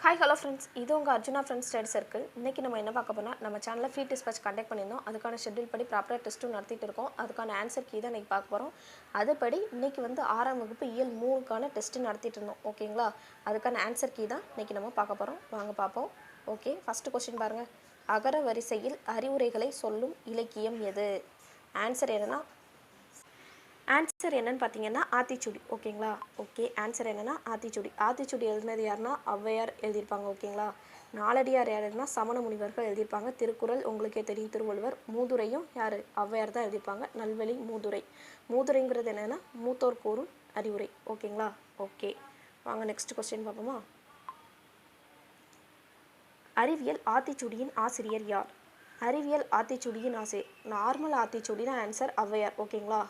Hi hello friends, இது உங்கள் Arjuna friends study circle. இன்றைக்கி நம்ம என்ன பார்க்க போனால், நம்ம சேனலில் ஃப்ரீ டெஸ்ட் பேட்ச் கண்டக்ட் பண்ணியிருந்தோம். அதுக்கான ஷெட்யூல் படி ப்ராப்பராக டெஸ்ட்டும் நடத்திட்டு இருக்கோம். அதுக்கான ஆன்சர் கீ தான் இன்றைக்கி பார்க்க போகிறோம். அதுபடி இன்றைக்கி வந்து 6ஆம் வகுப்பு இயல் 3க்கான டெஸ்ட்டு நடத்திட்டு இருந்தோம். ஓகேங்களா? அதுக்கான ஆன்சர் கீ தான் இன்றைக்கி நம்ம பார்க்க போகிறோம். வாங்க பார்ப்போம். ஓகே, ஃபஸ்ட்டு கொஸ்டின் பாருங்கள். அகர வரிசையில் அறிவுரைகளை சொல்லும் இலக்கியம் எது? ஆன்சர் என்னன்னு பார்த்தீங்கன்னா ஆத்திச்சூடி. ஓகேங்களா? ஓகே, ஆன்சர் என்னன்னா ஆத்திச்சூடி. ஆத்திச்சூடி எழுதினது யாருன்னா ஔவையார் எழுதியிருப்பாங்க. ஓகேங்களா? நாலடியார் யாருன்னா சமண முனிவர்கள் எழுதியிருப்பாங்க. திருக்குறள் உங்களுக்கே தெரியும், திருவள்ளுவர். மூதுரையும் யார்? ஔவையார் தான் எழுதியிருப்பாங்க. நல்வழி மூதுரை. மூதுரைங்கிறது என்னென்னா மூத்தோர் கூறும் அறிவுரை. ஓகேங்களா? ஓகே, வாங்க நெக்ஸ்ட் கொஸ்டின் பார்ப்போமா. அறிவியல் ஆத்திச்சூடியின் ஆசிரியர் யார்? அறிவியல் ஆத்திச்சூடியின் ஆசிரியர் நார்மல் ஆத்திச்சூடினா ஆன்சர் ஔவையார். ஓகேங்களா?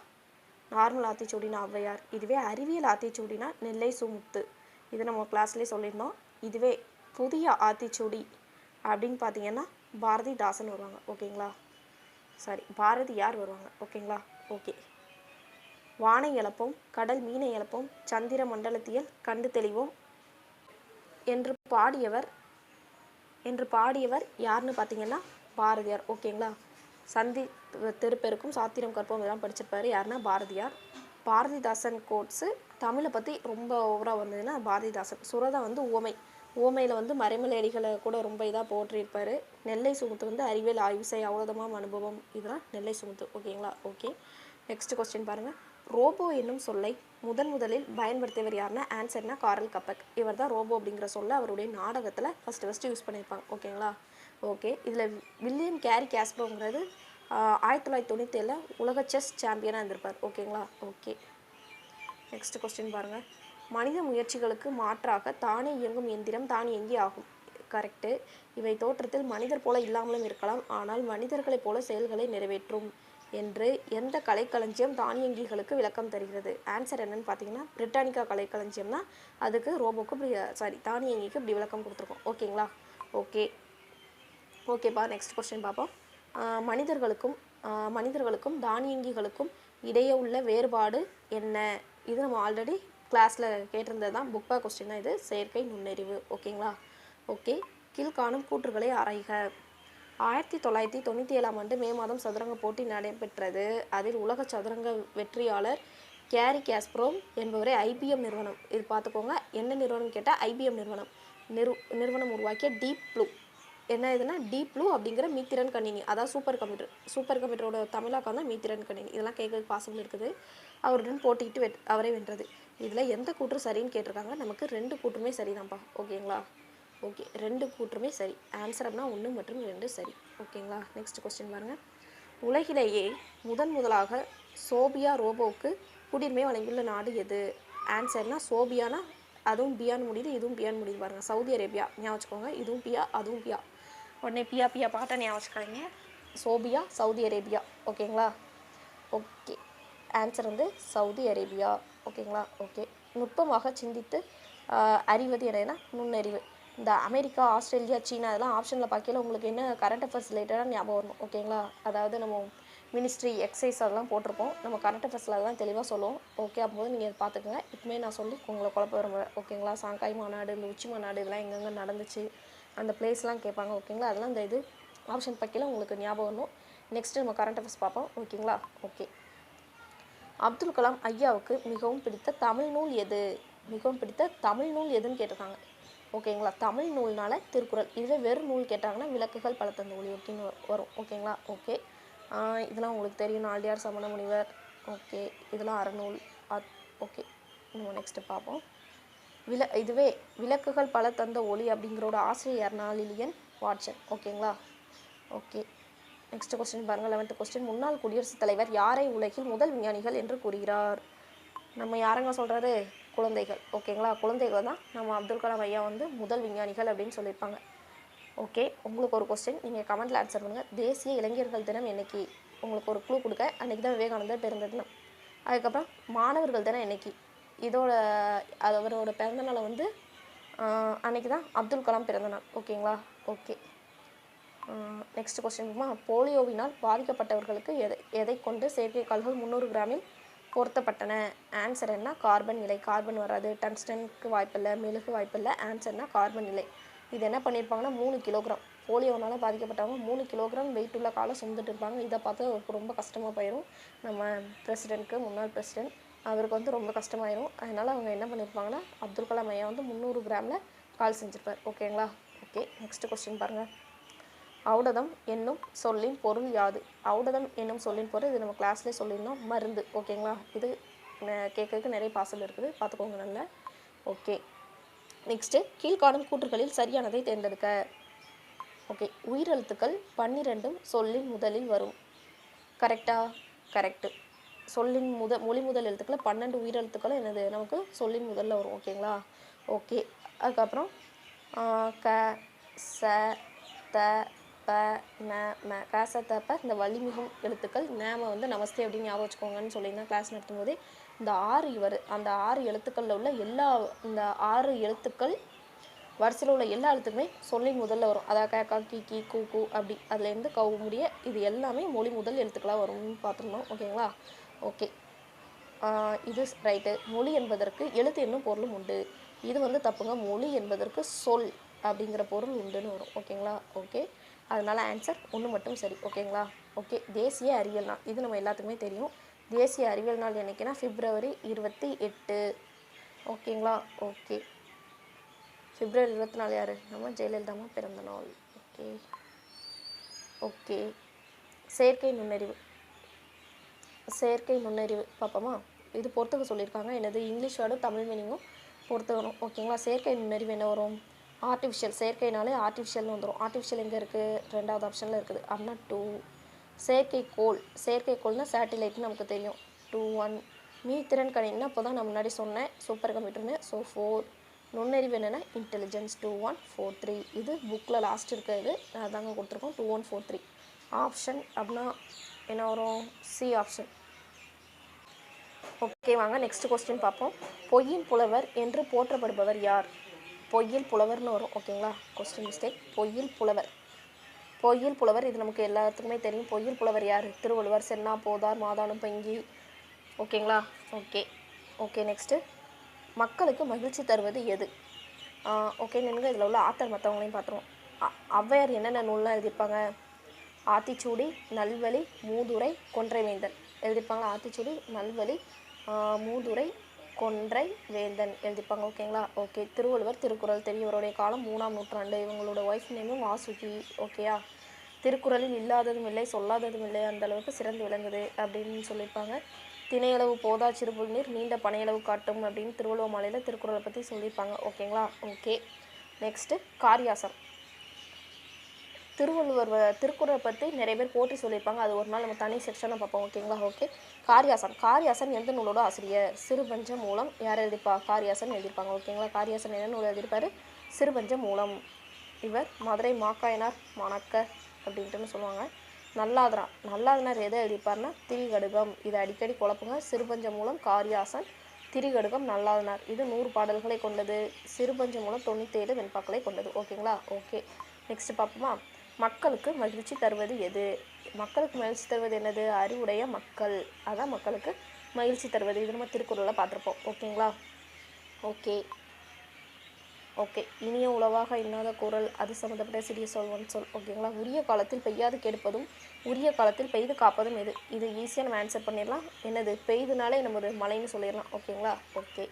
நார்மல் ஆத்திச்சூடினா ஔவையார். இதுவே அறிவியல் ஆத்திச்சூடினா நெல்லை சுமுத்து. இது நம்ம கிளாஸ்லேயே சொல்லியிருந்தோம். இதுவே புதிய ஆத்திச்சூடி அப்படின்னு பார்த்தீங்கன்னா பாரதிதாசன் வருவாங்க. ஓகேங்களா? சாரி, பாரதியார் வருவாங்க. ஓகேங்களா? ஓகே. வானை இழப்போம், கடல் மீனை இழப்போம், சந்திர மண்டலத்தியல் கண்டு தெளிவோம் என்று பாடியவர் யாருன்னு பார்த்தீங்கன்னா பாரதியார். ஓகேங்களா? சந்தி திருப்பெருக்கும் சாத்திரம் கற்போம் இதெல்லாம் படிச்சிருப்பாரு. யாருன்னா பாரதியார். பாரதிதாசன் கோட்ஸு தமிழை பற்றி ரொம்ப ஓவராக வந்ததுன்னா பாரதிதாசன். சுரதா வந்து உவமையில் வந்து மறைமலையடிகளை கூட ரொம்ப இதாக போற்றியிருப்பார். நெல்லை சுமுத்து வந்து அறிவியல் ஆய்வு செய்ய அவ்வளோதமாக அனுபவம். இதெல்லாம் நெல்லை சுமுத்து. ஓகேங்களா? ஓகே, நெக்ஸ்ட் கொஸ்டின் பாருங்கள். ரோபோ என்னும் சொல்லை முதலில் பயன்படுத்தியவர் யாருன்னா ஆன்சர்னா காரல் கப்பக். இவர் தான் ரோபோ அப்படிங்கிற சொல்ல அவருடைய நாடகத்தில் ஃபஸ்ட்டு யூஸ் பண்ணியிருப்பாங்க. ஓகேங்களா? ஓகே, இதில் வில்லியம் கேரி காஸ்பரோங்கிறது 1997 உலக செஸ் சாம்பியனாக இருந்திருப்பார். ஓகேங்களா? ஓகே, நெக்ஸ்ட் கொஸ்டின் பாருங்கள். மனித முயற்சிகளுக்கு மாற்றாக தானே இயங்கும் எந்திரம் தானியங்கி ஆகும். கரெக்டு. இவை தோற்றத்தில் மனிதர் போல இல்லாமலும் இருக்கலாம், ஆனால் மனிதர்களைப் போல செயல்களை நிறைவேற்றும் என்று எந்த கலைக்களஞ்சியம் தானியங்கிகளுக்கு விளக்கம் தருகிறது? ஆன்சர் என்னன்னு பார்த்தீங்கன்னா பிரிட்டானிக்கா கலைக்களஞ்சியம்னா அதுக்கு ரோபோக்கு தானியங்கிக்கு இப்படி விளக்கம் கொடுத்துருக்கோம். ஓகேங்களா? ஓகேப்பா, நெக்ஸ்ட் கொஸ்டின் பார்ப்போம். மனிதர்களுக்கும் தானியங்கிகளுக்கும் இடையே உள்ள வேறுபாடு என்ன? இது நம்ம ஆல்ரெடி கிளாஸில் கேட்டிருந்தது தான். புக் பேக் கொஸ்டின் தான் இது. செயற்கை நுண்ணறிவு. ஓகேங்களா? ஓகே, கீழ்காணும் கூற்றுகளை ஆராய்க. 1997ஆம் ஆண்டு மே மாதம் சதுரங்க போட்டி நடைபெற்றது. அதில் உலக சதுரங்க வெற்றியாளர் கேரி காஸ்பரோவ் என்பவரை ஐபிஎம் நிறுவனம், இது பார்த்துக்கோங்க என்ன நிறுவனம் கேட்டால் ஐபிஎம் நிறுவனம் உருவாக்கிய டீப் ப்ளூ. என்ன இதுனா டீப் ப்ளூ அப்படிங்கிற மீத்திறன் கணினி, அதாவது சூப்பர் கம்ப்யூட்டரோட தமிழாக்கம் தான் மீத்திறன் கணினி. இதெல்லாம் கேட்க பாசிபிள் இருக்குது. அவருடன் போட்டிட்டு அவரை வென்றது. இதில் எந்த கூற்று சரின்னு கேட்டிருக்காங்க. நமக்கு 2 கூற்றுமே சரிதான்ப்பா. ஓகேங்களா? ஓகே, 2 கூற்றுமே சரி. ஆன்சர் அப்படின்னா 1 மற்றும் 2 சரி. ஓகேங்களா? நெக்ஸ்ட் கொஸ்டின் பாருங்கள். உலகிலேயே முதலாக சோபியா ரோபோவுக்கு குடியுரிமை வழங்கியுள்ள நாடு எது? ஆன்சர்னா சோபியானா அதுவும் பியான்னு முடியுது, இதுவும் பியான்னு முடியுது பாருங்கள். Saudi Arabia. ஞாபகம் வச்சுக்கோங்க. இதுவும் பியா அதுவும் பியா. உடனே பியா பாட்டை ஞாபகம் வச்சுக்காதீங்க. Sophia Saudi Arabia. ஓகேங்களா? ஓகே, ஆன்சர் வந்து சவுதி அரேபியா. ஓகேங்களா? ஓகே, நுட்பமாக சிந்தித்து அறிவது என்னன்னா நுண்ணறிவு. இந்த அமெரிக்கா, ஆஸ்திரேலியா, சீனா இதெல்லாம் ஆப்ஷனில் பார்க்கல உங்களுக்கு என்ன கரண்ட் அஃபேர்ஸ் ரிலேட்டடாக ஞாபகம் வரணும். ஓகேங்களா? அதாவது நம்ம மினிஸ்ட்ரி எக்ஸைஸ் அதெல்லாம் போட்டிருப்போம். நம்ம கரண்ட் அஃபேர்ஸில் அதெல்லாம் தெளிவாக சொல்லுவோம். ஓகே, அப்போது நீங்கள் பார்த்துக்கோங்க. இப்போமே நான் சொல்லி உங்களை குழப்ப விரும்புகிறேன். ஓகேங்களா? சாங்காய் மாநாடு, இந்த உச்சி மாநாடு இதெல்லாம் எங்கெங்கே நடந்துச்சு, அந்த பிளேஸ்லாம் கேட்பாங்க. ஓகேங்களா? அதெல்லாம் இந்த இது ஆப்ஷன் பார்க்கல உங்களுக்கு ஞாபகம் வரணும். நெக்ஸ்ட்டு நம்ம கரண்ட் அஃபேர்ஸ் பார்ப்போம். ஓகேங்களா? ஓகே, அப்துல் கலாம் ஐயாவுக்கு மிகவும் பிடித்த தமிழ் நூல் எதுன்னு கேட்டிருக்காங்க. ஓகேங்களா? தமிழ் நூல்னால திருக்குறள். இதுவே வெறும் நூல் கேட்டாங்கன்னா விளக்குகள் பல தந்த ஒளி அப்படின்னு வரும். ஓகேங்களா? ஓகே, இதெல்லாம் உங்களுக்கு தெரியும். நாலடியார் சமண முனிவர். ஓகே, இதெல்லாம் அறநூல். ஓகே, நம்ம நெக்ஸ்ட்டு பார்ப்போம். இதுவே விளக்குகள் பல தந்த ஒளி அப்படிங்கிறோட ஆசிரியர் லிலியன் வாட்சன். ஓகேங்களா? ஓகே, நெக்ஸ்ட் கொஸ்டின் பாருங்கள். 11th question. முன்னாள் குடியரசுத் தலைவர் யாரை உலகில் முதல் விஞ்ஞானிகள் என்று கூறுகிறார்? நம்ம யாருங்க சொல்கிறது? குழந்தைகள். ஓகேங்களா? குழந்தைகள் தான் நம்ம அப்துல் கலாம் ஐயா வந்து முதல் விஞ்ஞானிகள் அப்படின்னு சொல்லியிருப்பாங்க. ஓகே, உங்களுக்கு ஒரு கொஸ்டின், நீங்கள் கமெண்ட்டில் ஆன்சர் பண்ணுங்கள். தேசிய இளைஞர்கள் தினம் என்னைக்கு? உங்களுக்கு ஒரு க்ளூ கொடுக்க, அன்றைக்கி தான் விவேகானந்தர் பிறந்த தினம். அதுக்கப்புறம் மாணவர்கள் தினம் என்னைக்கு? அவரோட பிறந்தநாளை வந்து அன்றைக்கி தான் அப்துல் கலாம் பிறந்தநாள். ஓகேங்களா? Okay, next question. போலியோவினால் பாதிக்கப்பட்டவர்களுக்கு எதை கொண்டு செயற்கைக்கால்கள் 300 கிராமில் பொருத்தப்பட்டன. ஆன்சர் என்ன? கார்பன் நிலை. கார்பன் வராது. டங்ஸ்டனுக்கு வாய்ப்பில்லை, மெழுகு வாய்ப்பில்லை. ஆன்சர்னா கார்பன் நிலை. இது என்ன பண்ணியிருப்பாங்கன்னா 3 கிலோகிராம். போலியோனால பாதிக்கப்பட்டவங்க 3 கிலோகிராம் வெயிட் உள்ள காலை சுமந்துட்டு இருப்பாங்க. இதை பார்த்து அவருக்கு ரொம்ப கஷ்டமாக போயிடும். நம்ம பிரசிடெண்ட்க்கு, முன்னாள் பிரசிடெண்ட் அவருக்கு வந்து ரொம்ப கஷ்டமாயிரும். அதனால் அவங்க என்ன பண்ணியிருப்பாங்கன்னா அப்துல் கலாம் ஐயா வந்து 300 கிராமில் கால் செஞ்சுருப்பார். ஓகேங்களா? ஓகே, நெக்ஸ்ட் கொஸ்டின் பாருங்கள். ஔடதம் என்னும் சொல்லின் பொருள் யாது? ஔடதம் என்னும் சொல்லின் பொருள், இது நம்ம கிளாஸ்லேயே சொல்லியிருந்தோம், மருந்து. ஓகேங்களா? இது கேட்கறதுக்கு நிறைய பாசல் இருக்குது, பார்த்துக்கோங்க நல்லா. ஓகே, நெக்ஸ்ட்டு கீழ்காணும் கூற்றுகளில் சரியானதை தேர்ந்தெடுக்க. ஓகே, உயிரெழுத்துக்கள் 12ம் சொல்லின் முதலில் வரும். கரெக்டா? கரெக்டு. சொல்லின் மொழி முதல் எழுத்துக்கள் 12 உயிரெழுத்துக்களும் என்னது நமக்கு சொல்லின் முதல்ல வரும். ஓகேங்களா? ஓகே, அதுக்கப்புறம் க, ச, த, ப, ந, ம. க, ச, த, ப இந்த வலிமிகும் எழுத்துக்கள். நேம வந்து நமஸ்தே அப்படின்னு ஞாபகம் வச்சுக்கோங்கன்னு சொல்லியிருந்தேன் கிளாஸ் நடத்தும் போதே. இந்த 6 அந்த 6 எழுத்துக்களில் உள்ள இந்த 6 எழுத்துக்கள் வரிசையில் உள்ள எல்லா எழுத்துக்குமே சொல்லின் முதல்ல வரும். அதாவது க, கா, கி, கி, கூ, கூ அப்படி அதுலேருந்து கவு முடிய இது எல்லாமே மொழி முதல் எழுத்துக்களாக வரும்னு பார்த்துருந்தோம். ஓகேங்களா? ஓகே, இது ரைட்டு. மொழி என்பதற்கு எழுத்து என்னும் பொருளும் உண்டு. இது வந்து தப்புங்க. மொழி என்பதற்கு சொல் அப்படிங்கிற பொருள் உண்டுன்னு வரும். ஓகேங்களா? ஓகே, அதனால் ஆன்சர் 1 மட்டும் சரி. ஓகேங்களா? ஓகே, தேசிய அறிவியல் நாள், இது நம்ம எல்லாத்துக்குமே தெரியும். தேசிய அறிவியல் நாள் என்னைக்குன்னா February 28. ஓகேங்களா? ஓகே, February 24 யார்? நம்ம ஜெயலலிதாமா பிறந்த நாள். ஓகே ஓகே, செயற்கை நுண்ணறிவு பார்ப்போமா? இது பொறுத்துக்க சொல்லியிருக்காங்க. என்னது இங்கிலீஷ் வேர்டும் தமிழ் மீனிங்கும் பொறுத்துக்கணும். ஓகேங்களா? செயற்கை நுண்ணறிவு என்ன வரும்? ஆர்டிஃபிஷியல். செயற்கைனாலே ஆர்டிஃபிஷியல்னு வந்துடும். ஆர்டிஃபிஷியல் எங்கே இருக்குது? 2வது ஆப்ஷனில் இருக்குது. அப்படின்னா 2. செயற்கைக்கோள்னா சேட்டிலைட்னு நமக்கு தெரியும். 2 1. மீத்திறன் கணினின்னா இப்போ தான் நான் முன்னாடி சொன்னேன் சூப்பர் கம்ப்யூட்டர்னு. ஸோ 4. நுண்ணறிவு என்னென்னா இன்டெலிஜென்ஸ். 2 1 4 3. இது புக்கில் லாஸ்ட் இருக்கிறது அதாங்க கொடுத்துருக்கோம். 2 1 4 3. ஆப்ஷன் அப்படின்னா என்ன வரும்? C option. ஓகே, வாங்க நெக்ஸ்ட் கொஸ்டின் பார்ப்போம். பொய்யின் புலவர் என்று போற்றப்படுபவர் யார்? பொய்யில் புலவர்னு வரும். ஓகேங்களா? Question mistake. பொய்யில் புலவர் இது நமக்கு எல்லாத்துக்குமே தெரியும். பொய்யில் புலவர் யார்? திருவள்ளுவர், சென்னா, போதார், மாதானம், பங்கி. ஓகேங்களா? ஓகே, நெக்ஸ்ட்டு மக்களுக்கு மகிழ்ச்சி தருவது எது? ஓகே, நீங்கள் இதில் உள்ள ஆத்தர் மற்றவங்களையும் பார்த்துருவோம். ஔவையார் என்னென்ன நூல்லாம் எழுதியிருப்பாங்க? ஆத்திச்சூடி, நல்வழி, மூதுரை, கொன்றைவேந்தன் எழுதியிருப்பாங்களா? ஆத்திச்சூடி, நல்வழி, மூதுரை, கொன்றை வேந்தன் எழுதியிருப்பாங்க. ஓகேங்களா? ஓகே, திருவள்ளுவர், திருக்குறள் தெரியும். இவருடைய காலம் 3ஆம் நூற்றாண்டு. இவங்களோட ஒய்ஃப் நேமும் வாசுகி. ஓகேயா? திருக்குறளில் இல்லாததும் இல்லை சொல்லாததும் இல்லை அந்த அளவுக்கு சிறந்து விளங்குது அப்படின்னு சொல்லியிருப்பாங்க. திணையளவு போதா சிறுபுல் நீர் நீண்ட பனையளவு காட்டும் அப்படின்னு திருவள்ளுவர் மாலையில் திருக்குறளை பற்றி சொல்லியிருப்பாங்க. ஓகேங்களா? ஓகே, நெக்ஸ்ட்டு காரியாசம். திருக்குறளை பற்றி நிறைய பேர் போற்றி சொல்லியிருப்பாங்க. அது ஒரு நாள் நம்ம தனி செக்ஷனை பார்ப்போம். ஓகேங்களா? ஓகே, காரியாசன் எந்த நூலோட ஆசிரியர்? சிறுபஞ்ச மூலம். யார் எழுதிப்பா? காரியாசன் எழுதியிருப்பாங்க. ஓகேங்களா? காரியாசன் என்ன நூல் எழுதியிருப்பாரு? சிறுபஞ்ச மூலம். இவர் மதுரை மாக்காயனார் மாணக்கர் அப்படின்ட்டுன்னு சொல்லுவாங்க. நல்லாதனார் எதை எழுதியிருப்பார்னா திரிகடுகம். இதை அடிக்கடி குழப்புங்க. சிறுபஞ்ச மூலம் காரியாசன், திரிகடுகம் நல்லாதனார். இது 100 பாடல்களை கொண்டது. சிறுபஞ்ச மூலம் 97 வெண்பாக்களை கொண்டது. ஓகேங்களா? ஓகே, நெக்ஸ்ட் பார்ப்போமா? மக்களுக்கு மகிழ்ச்சி தருவது எது? மக்களுக்கு மகிழ்ச்சி தருவது என்னது? அறிவுடைய மக்கள். அதான் மக்களுக்கு மகிழ்ச்சி தருவது. இது நம்ம திருக்குறளில் பார்த்துருப்போம். ஓகேங்களா? ஓகே, இனிய உளவாக இன்னாத குரல், அது சம்மந்தப்பட்ட சிறிய சொல் ஒன் சொல். ஓகேங்களா? உரிய காலத்தில் பெய்யாது கெடுப்பதும் உரிய காலத்தில் பெய்து காப்பதும் எது? இது ஈஸியாக நம்ம ஆன்சர் பண்ணிடலாம். என்னது? பெய்துனாலே நம்ம மழைன்னு சொல்லிடலாம். ஓகேங்களா? ஓகே,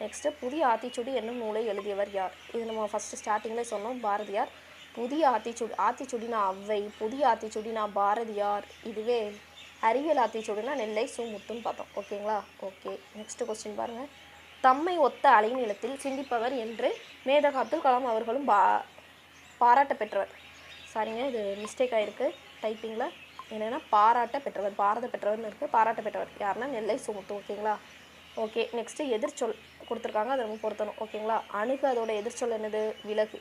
நெக்ஸ்ட்டு புதிய ஆத்திச்சூடி என்னும் நூலை எழுதியவர் யார்? இது நம்ம ஃபஸ்ட்டு ஸ்டார்டிங்லேயே சொன்னோம், பாரதியார். புதிய ஆத்திச்சூடினா ஔவை, புதிய ஆத்திச்சூடினா பாரதியார். இதுவே அறிவியல் ஆத்திச்சூடினா நெல்லை சு முத்துன்னு பார்த்தோம். ஓகேங்களா? ஓகே, நெக்ஸ்ட் கொஸ்டின் பாருங்கள். தம்மை ஒத்த அலைநீளத்தில் சிந்திப்பவர் என்று மேதக அப்துல் கலாம் அவர்களும் பாராட்ட பெற்றவர். சாரிங்க, இது மிஸ்டேக் ஆகிருக்கு டைப்பிங்கில். என்னென்னா பாராட்ட பெற்றவர், பாரத பெற்றவர்னு இருக்குது. பாராட்ட பெற்றவர் யாருன்னா நெல்லை சுமுத்து. ஓகேங்களா? ஓகே, நெக்ஸ்ட்டு எதிர்ச்சொல் கொடுத்துருக்காங்க, அதை நம்ம பொருத்தணும். ஓகேங்களா? அணுகு, அதோட எதிர்ச்சொல் என்னது? விலகு.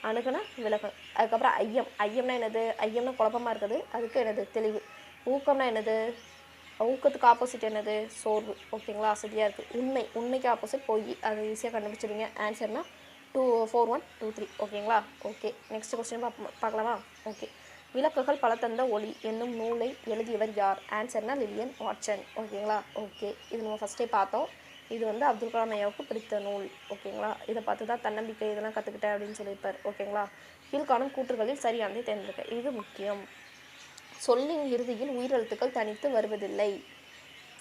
அணுகுனா விலகு. அதுக்கப்புறம் ஐயம்னா என்னது? ஐயம்னா குழப்பமாக இருக்குது, அதுக்கு என்னது? தெளிவு. ஊக்கம்னா என்னது? ஊக்கத்துக்கு ஆப்போசிட் என்னது? சோர்வு. ஓகேங்களா? அசதியாக இருக்குது. உண்மைக்கு ஆப்போசிட் பொய். அது ஈஸியாக கண்டுபிடிச்சிருவீங்க. ஆன்சர்னா 2 4 1 2 3. ஓகேங்களா? ஓகே, நெக்ஸ்ட் கொஸ்டின் பார்க்கலாமா? ஓகே, விளக்குகள் பல தந்த ஒளி என்னும் நூலை எழுதியவர் யார்? ஆன்சர்னா லில்லியன் வாட்சன். ஓகேங்களா? ஓகே, இது நம்ம ஃபஸ்ட்டே பார்த்தோம். இது வந்து அப்துல் கலாம் ஐயாவுக்கு பிடித்த நூல். ஓகேங்களா? இதை பார்த்து தான் தன்னம்பிக்கை இதெல்லாம் கற்றுக்கிட்டேன் அப்படின்னு சொல்லியிருப்பார். ஓகேங்களா? கீழ்காணும் கூற்றுகளில் சரியானதை தேர்ந்தெடுக்க. இது முக்கியம். சொல்லின் இறுதியில் உயிரெழுத்துக்கள் தனித்து வருவதில்லை.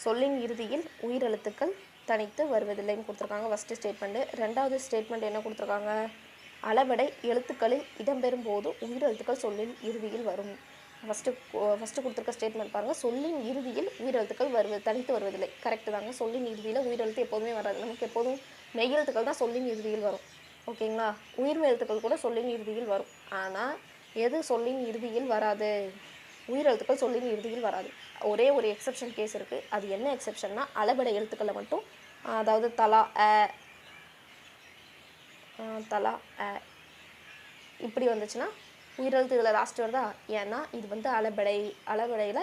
சொல்லின் இறுதியில் உயிரெழுத்துக்கள் தனித்து வருவதில்லைன்னு கொடுத்துருக்காங்க ஃபஸ்ட்டு ஸ்டேட்மெண்ட்டு. ரெண்டாவது ஸ்டேட்மெண்ட் என்ன கொடுத்துருக்காங்க? அளபடை எழுத்துக்களில் இடம்பெறும் போது உயிரெழுத்துக்கள் சொல்லின் இறுதியில் வரும். ஃபஸ்ட்டு கொடுத்துருக்க ஸ்டேட்மெண்ட் பாருங்கள். சொல்லின் இறுதியில் உயிரெழுத்துக்கள் தனித்து வருவதில்லை. கரெக்டு தாங்க. சொல்லின் இறுதியில் உயிரெழுத்து எப்போதுமே வராது. நமக்கு எப்போதும் மெய்யெழுத்துக்கள் தான் சொல்லின் இறுதியில் வரும். ஓகேங்களா? உயிர்மெய் எழுத்துக்கள் கூட சொல்லின் இறுதியில் வரும். ஆனால் எது சொல்லின் இறுதியில் வராது? உயிரெழுத்துக்கள் சொல்லின் இறுதியில் வராது. ஒரே ஒரு எக்ஸப்ஷன் கேஸ் இருக்குது. அது என்ன எக்ஸப்ஷன்னா அளபடை எழுத்துக்களை மட்டும், அதாவது தலா அ இப்படி வந்துச்சுன்னா உயிரெழுத்து இதில் லாஸ்ட் வருதா? ஏன்னா இது வந்து அளபடையில்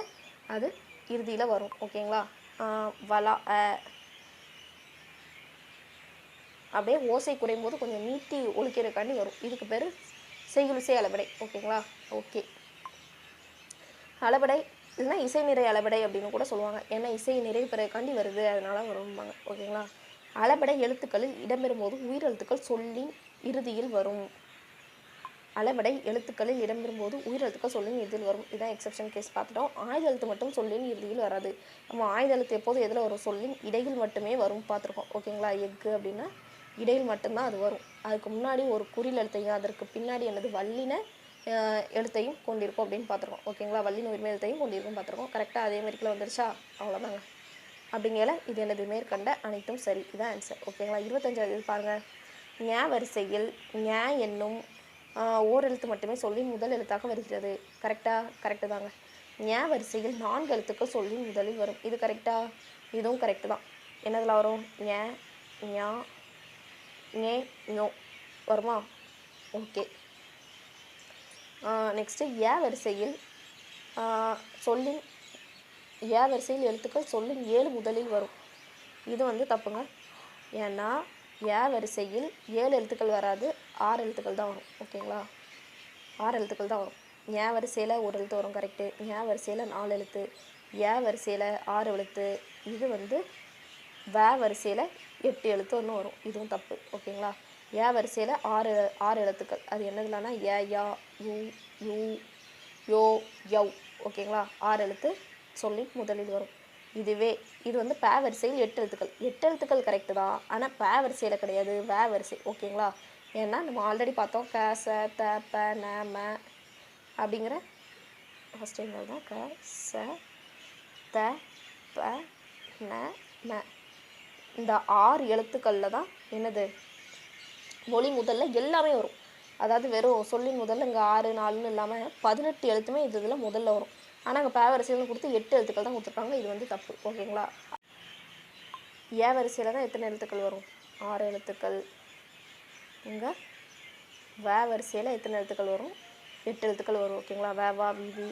அது இறுதியில் வரும். ஓகேங்களா? வலா அப்படியே ஓசை குறையும் போது கொஞ்சம் நீட்டி ஒழிக்கிறதுக்காண்டி வரும். இதுக்கு பேர் செய்யுளிசை அளபடை. ஓகேங்களா? ஓகே, அளபடை இல்லைன்னா இசை நிறை அளபடை அப்படின்னு கூட சொல்லுவாங்க. ஏன்னா இசை நிறைவு பெறக்காண்டி வருது, அதனால வரும்பாங்க. ஓகேங்களா? அளபடை எழுத்துக்களில் இடம்பெறும் போது உயிரெழுத்துக்கள் சொல்லின் இறுதியில் வரும். அளபடை எழுத்துக்களில் இடம்பெறும் போது உயிரெழுத்துக்கள் சொல்லின் இறுதியில் வரும். இதான் எக்ஸப்ஷன் கேஸ் பார்த்துட்டோம். ஆயுத எழுத்து மட்டும் சொல்லின் இறுதியில் வராது. நம்ம ஆயுத எழுத்து எப்போது எதில் வரும்? சொல்லின் இடையில் மட்டுமே வரும் பார்த்துருக்கோம். ஓகேங்களா? எக்கு அப்படின்னா இடையில் மட்டும்தான் அது வரும். அதுக்கு முன்னாடி ஒரு குறில் எழுத்தையும் அதற்கு பின்னாடி என்னது வல்லின எழுத்தையும் கொண்டிருக்கும் அப்படின்னு பார்த்துருக்கோம். ஓகேங்களா? வல்லின உரிமை எழுத்தையும் கொண்டிருக்கும் பார்த்துருக்கோம். கரெக்டாக அதே மாதிரிக்குள்ள வந்துருச்சா? அவ்வளோதாங்க. அப்படிங்கல இது எனது மேற்கண்ட அனைத்தும் சரி. இதான் ஆன்சர். ஓகேங்களா? 25வது இது பாருங்கள். ஞ வரிசையில் ஞ என்னும் ஓர் எழுத்து மட்டுமே சொல்லின் முதல் எழுத்தாக வருகிறது. கரெக்டு தாங்க. ஞ வரிசையில் 4 எழுத்துக்கள் சொல்லின் முதலில் வரும். இது கரெக்டாக? இதுவும் கரெக்டு தான். என்னதில் வரும்? ஞ ஞா ஞே ஞோ வருமா? ஓகே. நெக்ஸ்ட்டு ஏ வரிசையில் சொல்லின் எழுத்துக்கள் சொல்லின் 7 முதலில் வரும். இது வந்து தப்புங்க. ஏன்னா ஏ வரிசையில் 7 எழுத்துக்கள் வராது, 6 எழுத்துக்கள் தான் வரும். ஓகேங்களா? 6 எழுத்துக்கள் தான் வரும். ஏ வரிசையில் ஒரு எழுத்து வரும். கரெக்டு. ஏ வரிசையில் 4 எழுத்து, ஏ வரிசையில் 6 எழுத்து, இது வந்து வே வரிசையில் 8 எழுத்து ஒன்று வரும். இதுவும் தப்பு. ஓகேங்களா? ஏ வரிசையில் 6 எழுத்துக்கள். அது என்னதுலனா ஏ யா யூ யூ யோ யவ். ஓகேங்களா? 6 எழுத்து சொல்லி முதலில் வரும். இது வந்து பே வரிசையில் 8 எழுத்துக்கள். 8 எழுத்துக்கள் கரெக்டு தான். ஆனால் பே வரிசையில் கிடையாது, வே வரிசை. ஓகேங்களா? ஏன்னா நம்ம ஆல்ரெடி பார்த்தோம் க ச த ப ந ம அப்படிங்கிற ஃபஸ்ட் டைம் தான் க ச த ப ந ம. இந்த 6 எழுத்துக்களில் தான் என்னது மொழி முதல்ல எல்லாமே வரும். அதாவது வெறும் சொல்லின் முதல்ல இங்கே 6 4ன்னு இல்லாமல் 18 எழுத்துமே இதில் முதல்ல வரும். ஆனால் அங்கே பே வரிசையில் கொடுத்து 8 எழுத்துக்கள் தான் கொடுத்துருக்காங்க. இது வந்து தப்பு. ஓகேங்களா? ஏ வரிசையில் தான் எத்தனை எழுத்துக்கள் வரும்? 6 எழுத்துக்கள். இங்கே வே வரிசையில் எத்தனை எழுத்துக்கள் வரும்? 8 எழுத்துக்கள் வரும். ஓகேங்களா? வே வா வி வி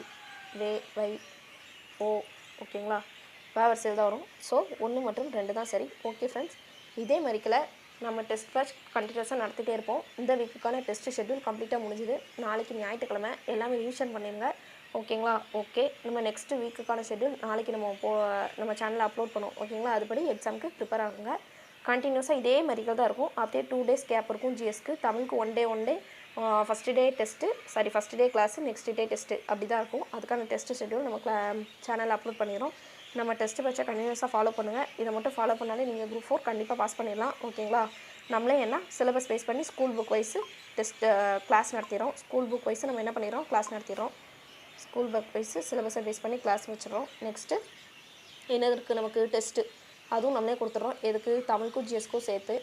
வே வை ஓ. ஓகேங்களா? வே வரிசையில் தான் வரும். ஸோ 1 மற்றும் 2 தான் சரி. ஓகே ஃப்ரெண்ட்ஸ், இதே மாதிரிக்கில் நம்ம டெஸ்ட் பேட்ச் கண்டினியூஸாக நடத்திட்டே இருப்போம். இந்த வீக்குக்கான டெஸ்ட் ஷெட்யூல் கம்ப்ளீட்டாக முடிஞ்சுது. நாளைக்கு ஞாயிற்றுக்கிழமை எல்லாமே ரிவிஷன் பண்ணிடுங்க. ஓகேங்களா? ஓகே, நம்ம நெக்ஸ்ட் வீக்குக்கான ஷெட்யூல் நாளைக்கு நம்ம சேனலில் அப்லோட் பண்ணுவோம். ஓகேங்களா? அதுபடி எக்ஸாமுக்கு ப்ரிப்பேர் ஆகுங்க. கண்டினியூஸாக இதே மாதிரிகள் தான் இருக்கும். அப்படியே 2 days கேப் இருக்கும். ஜிஎஸ்க்கு தமிழுக்கு one day first day class, next day test அப்படி தான் இருக்கும். அதுக்கான டெஸ்ட் ஷெட்யூல் நம்ம சேனலில் அப்லோட் பண்ணிடுறோம். நம்ம டெஸ்ட்டு பேட்சை கண்டினியூஸாக ஃபாலோ பண்ணுங்கள். இதை மட்டும் ஃபாலோ பண்ணாலே நீங்கள் குரூப் 4 கண்டிப்பாக பாஸ் பண்ணிடலாம். ஓகேங்களா? நம்மளே என்ன சிலபஸ் பேஸ் பண்ணி ஸ்கூல் புக் வைஸு கிளாஸ் நடத்திடுறோம். ஸ்கூல் புக் வைஸு நம்ம என்ன பண்ணிடுறோம்? கிளாஸ் நடத்திடுறோம். ஸ்கூல் புக் வைஸு சிலபஸை பேஸ் பண்ணி கிளாஸ் வச்சிடறோம். நெக்ஸ்ட்டு என்ன இருக்குது நமக்கு? டெஸ்ட்டு, அதுவும் நம்மளே கொடுத்துட்றோம். எதுக்கு? தமிழுக்கும் ஜிஎஸ்க்கும் சேர்த்து.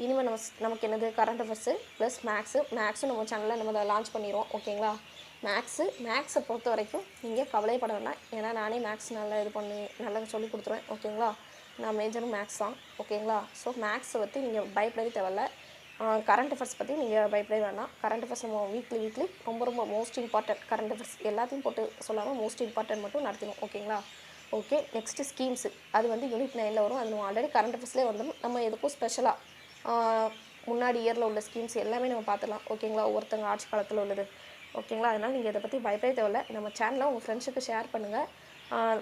இனிமேல் நமக்கு என்னது? கரண்ட் அஃபேர்ஸு ப்ளஸ் மேக்ஸும் நம்ம சேனலில் நம்ம லான்ச் பண்ணிடுவோம். ஓகேங்களா? மேக்ஸை பொறுத்த வரைக்கும் நீங்கள் கவலைப்பட வேண்டாம். ஏன்னா நானே மேக்ஸ் நல்லா சொல்லி கொடுத்துருவேன். ஓகேங்களா? நான் மேஜரும் மேக்ஸ் தான். ஓகேங்களா? ஸோ மேக்ஸை பற்றி நீங்கள் பயப்படவே தேவையில்ல. கரண்ட் அஃபேர்ஸ் பற்றி நீங்கள் பயப்படவே வேண்டாம். கரண்ட் அஃபேர்ஸ் நம்ம வீக்லி ரொம்ப மோஸ்ட் இம்பார்ட்டன்ட் கரண்ட் அஃபேர்ஸ் எல்லாத்தையும் போட்டு சொல்லாமல் மோஸ்ட் இம்பார்ட்டன்ட் மட்டும் நடத்தணும். ஓகேங்களா? ஓகே, நெக்ஸ்ட்டு ஸ்கீம்ஸு, அது வந்து யூனிட் 9ல் வரும். அது நம்ம ஆல்ரெடி கரண்ட் அஃபேர்ஸ்லேயே வந்துடும். நம்ம எதுக்கும் ஸ்பெஷலாக முன்னாடி இயரில் உள்ள ஸ்கீம்ஸ் எல்லாமே நம்ம பார்த்துலாம். ஓகேங்களா? ஒவ்வொருத்தங்க ஆட்சி காலத்தில் உள்ளது. ஓகேங்களா? அதனால் நீங்கள் இதை பற்றி பயப்படவே தேவையில்ல. நம்ம சேனலை உங்கள் ஃப்ரெண்ட்ஸுக்கு ஷேர் பண்ணுங்கள்.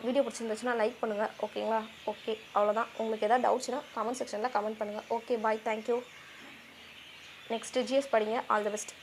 வீடியோ பிடிச்சிருந்துச்சுன்னா லைக் பண்ணுங்கள். ஓகேங்களா? ஓகே, அவ்வளோதான். உங்களுக்கு எதாவது டவுட்ஸ்னா கமெண்ட் செக்ஷனில் கமெண்ட் பண்ணுங்கள். ஓகே, பாய், தேங்க்யூ. நெக்ஸ்ட்டு ஜிஎஸ் படிங்க. All the best.